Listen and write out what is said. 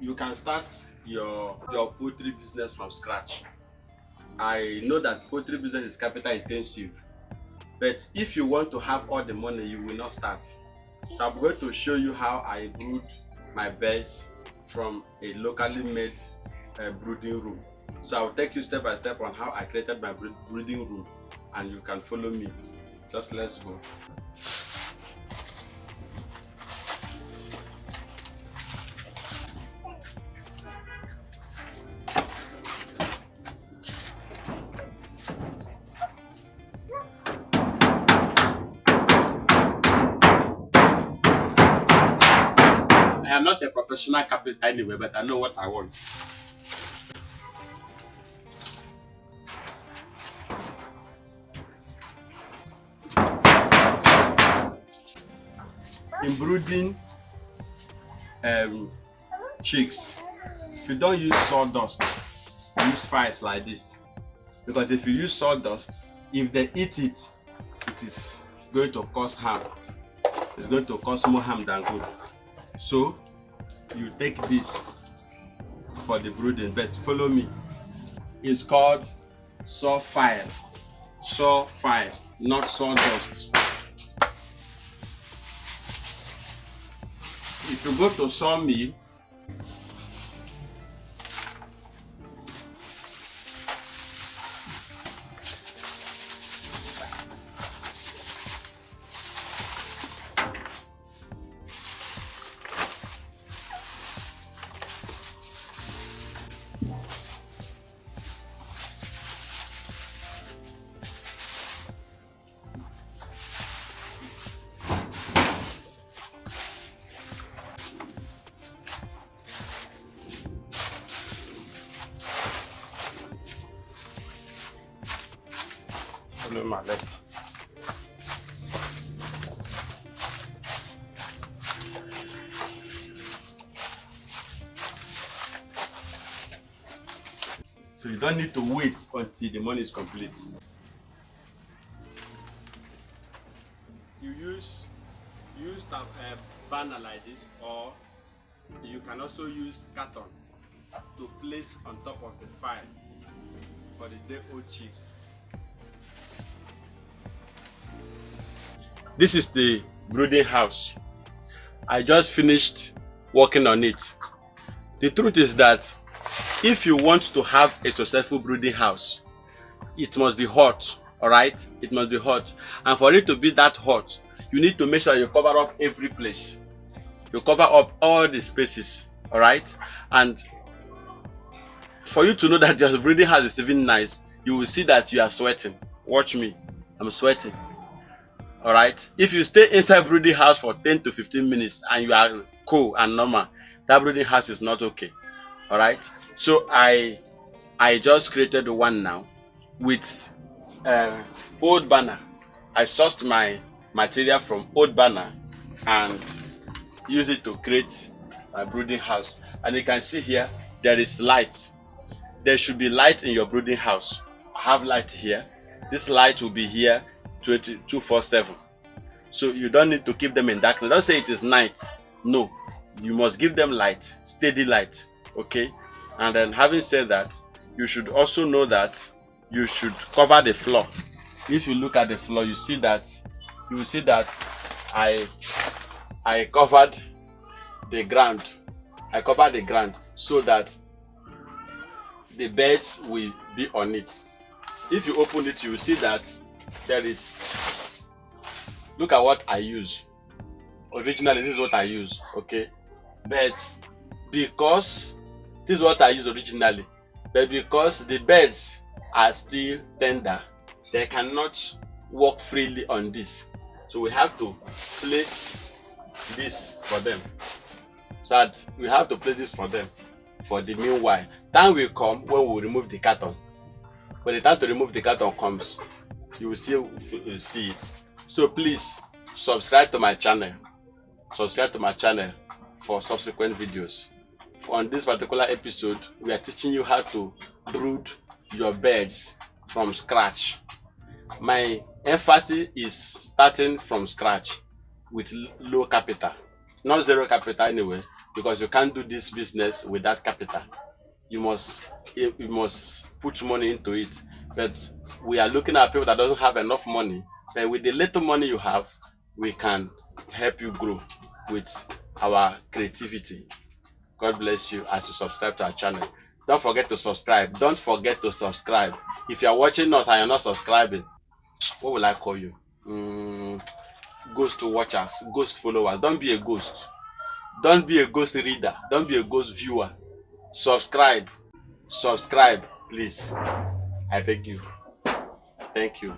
you can start your poultry business from scratch. I know that poultry business is capital intensive, but if you want to have all the money, you will not start. So I'm going to show you how I brood my birds from a locally made brooding room. So I'll take you step by step on how I created my brooding room, and you can follow me. Just let's go. I am not a professional carpenter anyway, but I know what I want. In brooding chicks, if you don't use sawdust, use fires like this. Because if you use sawdust, if they eat it, it is going to cause harm. It's going to cause more harm than good. So you take this for the brooding, but follow me. It's called saw fire, not sawdust. If you go to sawmill, follow my leg. So you don't need to wait until the money is complete. You use a banner like this, or you can also use carton to place on top of the fire for the day-old chicks. This is the brooding house. I just finished working on it. The truth is that if you want to have a successful brooding house, it must be hot, alright? It must be hot. And for it to be that hot, you need to make sure you cover up every place. You cover up all the spaces, alright? And for you to know that your brooding house is even nice, you will see that you are sweating. Watch me, I'm sweating. Alright? If you stay inside brooding house for 10 to 15 minutes and you are cool and normal, that brooding house is not okay. Alright? So I just created one now with old banner. I sourced my material from old banner and use it to create my brooding house. And you can see here there is light. There should be light in your brooding house. I have light here. This light will be here 24/7. So you don't need to keep them in darkness. Don't say it is night. No, you must give them light, steady light. Okay? And then having said that, you should also know that you should cover the floor. If you look at the floor, you will see that I covered the ground. I covered the ground so that the birds will be on it. If you open it, you will see that there is, look at what I use. Originally, this is what I use, okay? But because this is what I use originally, but because the birds are still tender, they cannot walk freely on this. So we have to place this for them. So that we have to place this for them for the meanwhile. Time will come when we remove the carton. When the time to remove the carton comes, you will still see it. So please subscribe to my channel. Subscribe to my channel for subsequent videos. On this particular episode, we are teaching you how to brood your birds from scratch. My emphasis is starting from scratch with low capital. Not zero capital anyway, because you can't do this business without capital. You must put money into it. But we are looking at people that doesn't have enough money. But with the little money you have, we can help you grow with our creativity. God bless you as you subscribe to our channel. Don't forget to subscribe. Don't forget to subscribe. If you are watching us and you're not subscribing, what will I call you? Ghost watchers, ghost followers. Don't be a ghost. Don't be a ghost reader. Don't be a ghost viewer. Subscribe. Subscribe, please. I beg you. Thank you.